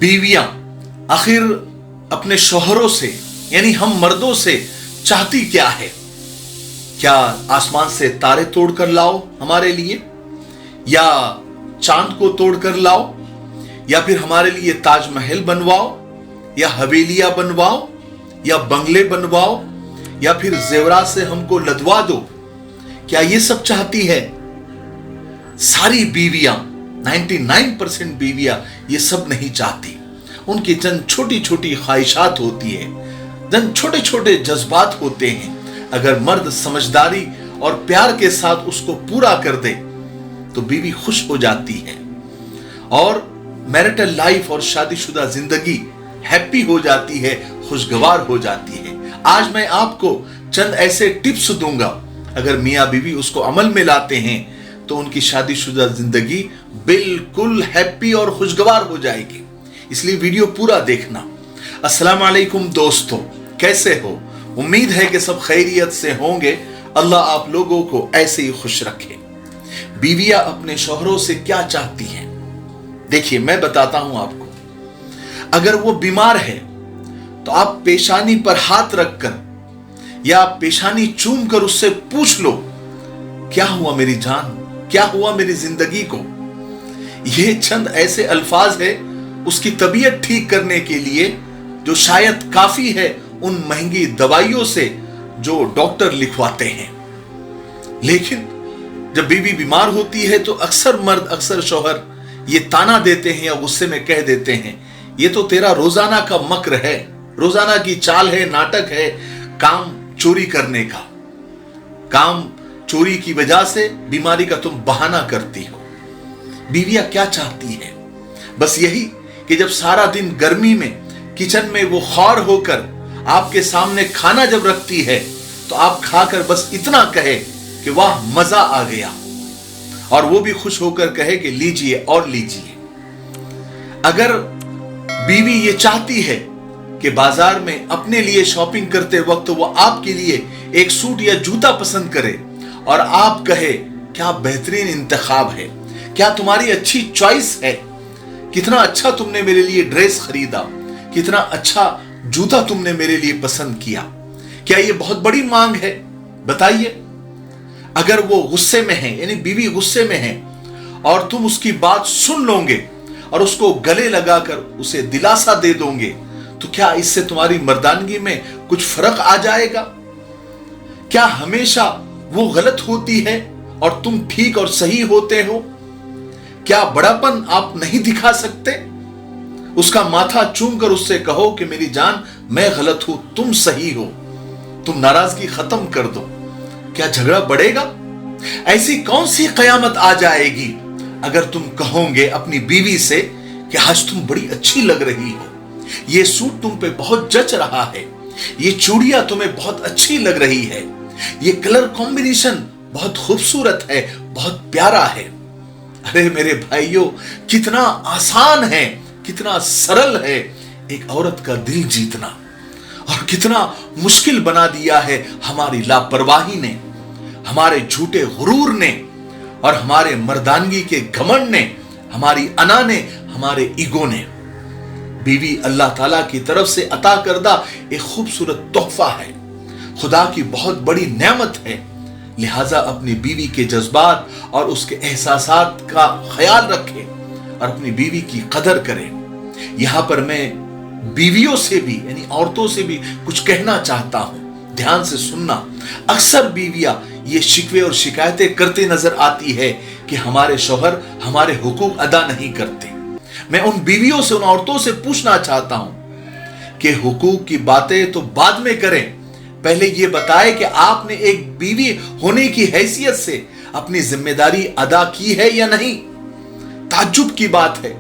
बीवियां आखिर अपने शौहरों से यानी हम मर्दों से चाहती क्या है? क्या आसमान से तारे तोड़कर लाओ हमारे लिए, या चांद को तोड़कर लाओ, या फिर हमारे लिए ताजमहल बनवाओ, या हवेलियां बनवाओ, या बंगले बनवाओ, या फिर जेवरात से हमको लदवा दो? क्या ये सब चाहती है? सारी बीवियां 99% बीवियां ये सब नहीं चाहती। उनकी चंद छोटी छोटी ख्वाहिशात होती है, चंद छोटे छोटे जज्बात होते हैं। अगर मर्द समझदारी और प्यार के साथ उसको पूरा कर दे तो बीवी खुश हो जाती है और मैरिटल लाइफ और शादीशुदा जिंदगी हैप्पी हो जाती है, खुशगवार हो जाती है। आज मैं आपको चंद ऐसे टिप्स दूंगा, अगर मियां बीवी उसको अमल में लाते हैं तो उनकी शादीशुदा जिंदगी बिल्कुल हैप्पी और खुशगवार हो जाएगी। इसलिए वीडियो पूरा देखना। अस्सलाम वालेकुम दोस्तों, कैसे हो? उम्मीद है कि सब खैरियत से होंगे। अल्लाह आप लोगों को ऐसे ही खुश रखे। बीवियां अपने शौहरों से क्या चाहती हैं? देखिए, मैं बताता हूं आपको। अगर वो बीमार है तो आप पेशानी पर हाथ रखकर या पेशानी चूम कर उससे पूछ लो, क्या हुआ मेरी जान, क्या हुआ मेरी जिंदगी को? ये चंद ऐसे अल्फाज है उसकी तबीयत ठीक करने के लिए जो शायद काफी है उन महंगी दवाइयों से जो डॉक्टर लिखवाते हैं। लेकिन जब बीवी बीमार होती है तो अक्सर मर्द, अक्सर शौहर ये ताना देते हैं या गुस्से में कह देते हैं, ये तो तेरा रोजाना का मक्र है, रोजाना की चाल है, नाटक है, काम चोरी करने का। काम चोरी की वजह से बीमारी का तुम बहाना करती हो। बीवियां क्या चाहती है? बस यही कि जब सारा दिन गर्मी में किचन में वो खौर होकर आपके सामने खाना जब रखती है तो आप खाकर बस इतना कहे कि वाह मजा आ गया, और वो भी खुश होकर कहे कि लीजिए और लीजिए। अगर बीवी ये चाहती है कि बाजार में अपने लिए शॉपिंग करते वक्त वो आपके लिए एक सूट या जूता पसंद करे और आप कहे क्या बेहतरीन इंतखाब है, क्या तुम्हारी अच्छी चॉइस है, कितना अच्छा तुमने मेरे लिए ड्रेस खरीदा, कितना अच्छा जूता तुमने मेरे लिए पसंद किया, क्या ये बहुत बड़ी मांग है? बताइए। अगर वो गुस्से में है, यानी बीवी गुस्से में है, और तुम उसकी बात सुन लोगे और उसको गले लगाकर उसे दिलासा दे दोगे, तो क्या इससे तुम्हारी मर्दानगी में कुछ फर्क आ जाएगा? क्या हमेशा वो गलत होती है और तुम ठीक और सही होते हो? क्या बड़ापन आप नहीं दिखा सकते? उसका माथा चूमकर उससे कहो कि मेरी जान, मैं गलत हूं, तुम सही हो। तुम नाराजगी खत्म कर दो। क्या झगड़ा बढ़ेगा? ऐसी कौन सी कयामत आ जाएगी अगर तुम कहोगे अपनी बीवी से कि आज तुम बड़ी अच्छी लग रही हो, ये सूट तुम पे बहुत जच रहा है, ये चूड़ियां तुम्हें बहुत अच्छी लग रही है, ये कलर कॉम्बिनेशन बहुत खूबसूरत है, बहुत प्यारा है। अरे मेरे भाइयों, कितना आसान है, कितना सरल है एक औरत का दिल जीतना, और कितना मुश्किल बना दिया है हमारी लापरवाही ने, हमारे झूठे गुरूर ने, और हमारे मर्दानगी के घमंड ने, हमारी अना ने, हमारे ईगो ने। बीवी अल्लाह ताला की तरफ से अता करदा एक खूबसूरत तोहफा है, खुदा की बहुत बड़ी नेमत है। लिहाजा अपनी बीवी के जज्बात और उसके एहसासात का ख्याल रखें और अपनी बीवी की कदर करें। यहां पर मैं बीवियों से भी, यानी औरतों से भी कुछ कहना चाहता हूं, ध्यान से सुनना। अक्सर बीवियां ये शिकवे और शिकायतें करते नजर आती है कि हमारे शौहर हमारे हुकूक अदा नहीं करते। मैं उन बीवियों से, उन औरतों से पूछना चाहता हूं कि हुकूक की बातें तो बाद में करें, पहले ये बताए कि आपने एक बीवी होने की हैसियत से अपनी जिम्मेदारी अदा की है या नहीं। ताज्जुब की बात है,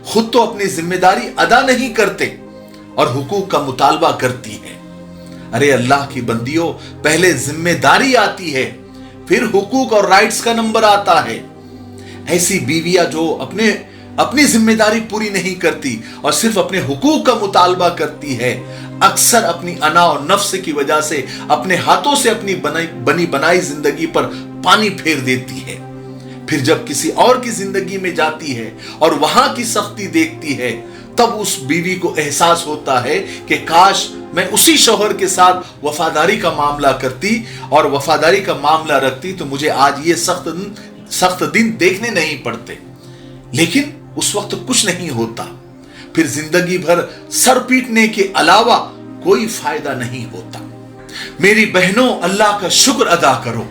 खुद तो अपनी जिम्मेदारी अदा नहीं करते और हुकूक का मुतालबा करती है। अरे अल्लाह की बंदियों, पहले जिम्मेदारी आती है, फिर हुकूक और राइट्स का नंबर आता है। ऐसी बीवियां जो अपनी जिम्मेदारी पूरी नहीं करती और सिर्फ अपने हुकूक का मुतालबा करती है, अक्सर अपनी अना और नफ्स की वजह से अपने हाथों से अपनी बनी बनाई जिंदगी पर पानी फेर देती है। फिर जब किसी और की जिंदगी में जाती है और वहां की सख्ती देखती है, तब उस बीवी को एहसास होता है कि काश मैं उसी शौहर के साथ वफादारी का मामला करती और वफादारी का मामला रखती तो मुझे आज ये सख्त दिन देखने नहीं पड़ते। लेकिन उस वक्त कुछ नहीं होता, फिर जिंदगी भर सर पीटने के अलावा कोई फायदा नहीं होता। मेरी बहनों, अल्लाह का शुक्र अदा करो।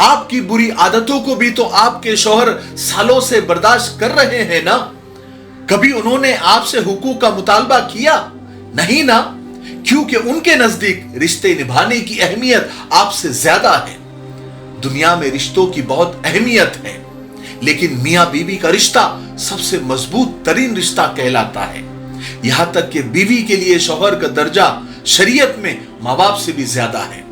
आपकी बुरी आदतों को भी तो आपके शौहर सालों से बर्दाश्त कर रहे हैं ना। कभी उन्होंने आपसे हुकूक का मुतालबा किया? नहीं ना, क्योंकि उनके नजदीक रिश्ते निभाने की अहमियत आपसे ज्यादा है। दुनिया में रिश्तों की बहुत अहमियत है, लेकिन मियां बीवी का रिश्ता सबसे मजबूत तरीन रिश्ता कहलाता है। यहां तक कि बीवी के लिए शौहर का दर्जा शरीयत में माँ बाप से भी ज्यादा है।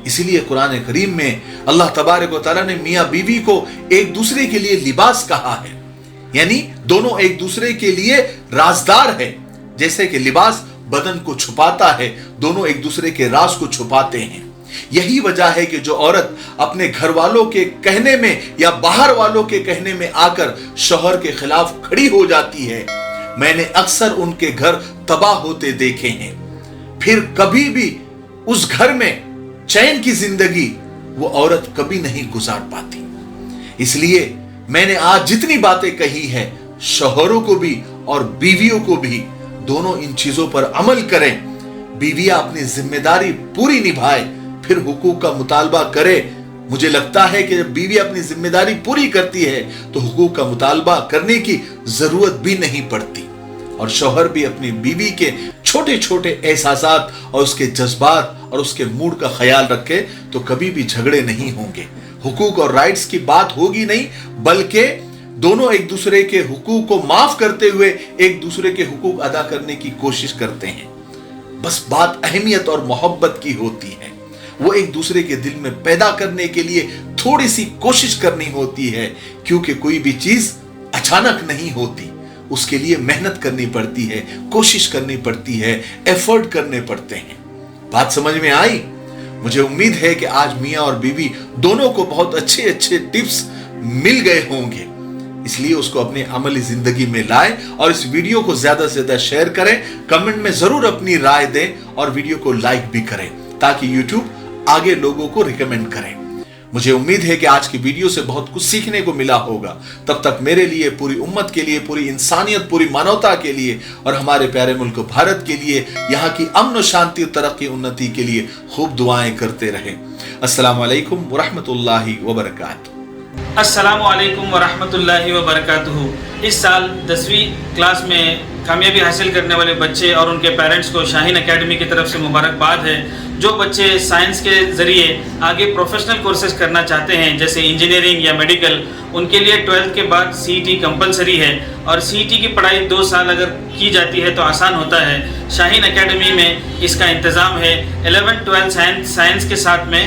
इसीलिए कुरान करीम में अल्लाह तबारक व तआला ने मियां बीवी को एक दूसरे के लिए लिबास कहा है, यानी दोनों एक दूसरे के लिए राजदार है। जैसे कि लिबास बदन को छुपाता है, दोनों एक दूसरे के राज को छुपाते हैं। यही वजह है कि जो औरत अपने घर वालों के कहने में या बाहर वालों के कहने में आकर शौहर के खिलाफ खड़ी हो जाती है, मैंने अक्सर उनके घर तबाह होते देखे हैं। फिर कभी भी उस घर में चैन की जिंदगी वो औरत कभी नहीं गुजार पाती। इसलिए मैंने आज जितनी बातें कही है, शौहरों को भी और बीवियों को भी, दोनों इन चीजों पर अमल करें। बीवियां अपनी जिम्मेदारी पूरी निभाए, फिर हुकूक का मुतालबा करे। मुझे लगता है कि जब बीवी अपनी जिम्मेदारी पूरी करती है तो हुकूक का मुतालबा करने की जरूरत भी नहीं पड़ती। और शौहर भी अपनी बीवी के छोटे छोटे एहसासात और उसके जज्बात और उसके मूड का ख्याल रखे तो कभी भी झगड़े नहीं होंगे, हुकूक और राइट्स की बात होगी नहीं, बल्कि दोनों एक दूसरे के हुकूक को माफ करते हुए एक दूसरे के हुकूक अदा करने की कोशिश करते हैं। बस बात अहमियत और मोहब्बत की होती है। वो एक दूसरे के दिल में पैदा करने के लिए थोड़ी सी कोशिश करनी होती है, क्योंकि कोई भी चीज अचानक नहीं होती, उसके लिए मेहनत करनी पड़ती है, कोशिश करनी पड़ती है, एफर्ट करने पड़ते हैं। बात समझ में आई? मुझे उम्मीद है कि आज मियां और बीवी दोनों को बहुत अच्छे अच्छे टिप्स मिल गए होंगे। इसलिए उसको अपनी अमली जिंदगी में लाएं और इस वीडियो को ज्यादा से ज्यादा शेयर करें, कमेंट में जरूर अपनी राय दें और वीडियो को लाइक भी करें ताकि यूट्यूब आगे लोगों को रिकमेंड करें। मुझे उम्मीद है कि आज की वीडियो से बहुत कुछ सीखने को मिला होगा। तब तक मेरे लिए, पूरी उम्मत के लिए, पूरी इंसानियत, पूरी मानवता के लिए और हमारे प्यारे मुल्क भारत के लिए, यहाँ की अमन शांति और तरक्की उन्नति के लिए खूब दुआएं करते रहें। अस्सलामु अलैकुम वरहमतुल्लाहि वबरकातुहू। अस्सलामु अलैकुम वरहमतुल्लाहि वबरकातुहू। इस साल 10वीं क्लास में कामयाबी हासिल करने वाले बच्चे और उनके पेरेंट्स को शाहीन एकेडमी की तरफ से मुबारकबाद है। जो बच्चे साइंस के ज़रिए आगे प्रोफेशनल कोर्सेज करना चाहते हैं, जैसे इंजीनियरिंग या मेडिकल, उनके लिए 12th के बाद CET कंपलसरी है और CET की पढ़ाई 2 साल अगर की जाती है तो आसान होता है। शाहीन एकेडमी में इसका इंतज़ाम है। 11th 12th साइंस के साथ में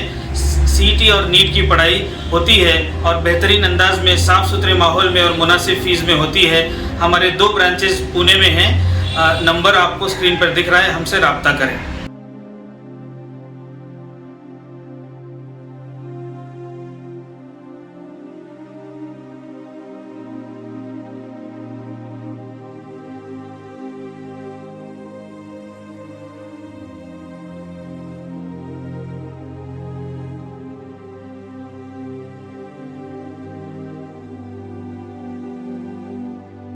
CET और नीट की पढ़ाई होती है और बेहतरीन अंदाज में, साफ़ सुथरे माहौल में और मुनासिब फ़ीस में होती है। हमारे 2 ब्रांचेस पुणे में हैं। नंबर आपको स्क्रीन पर दिख रहा है, हमसे रब्ता करें।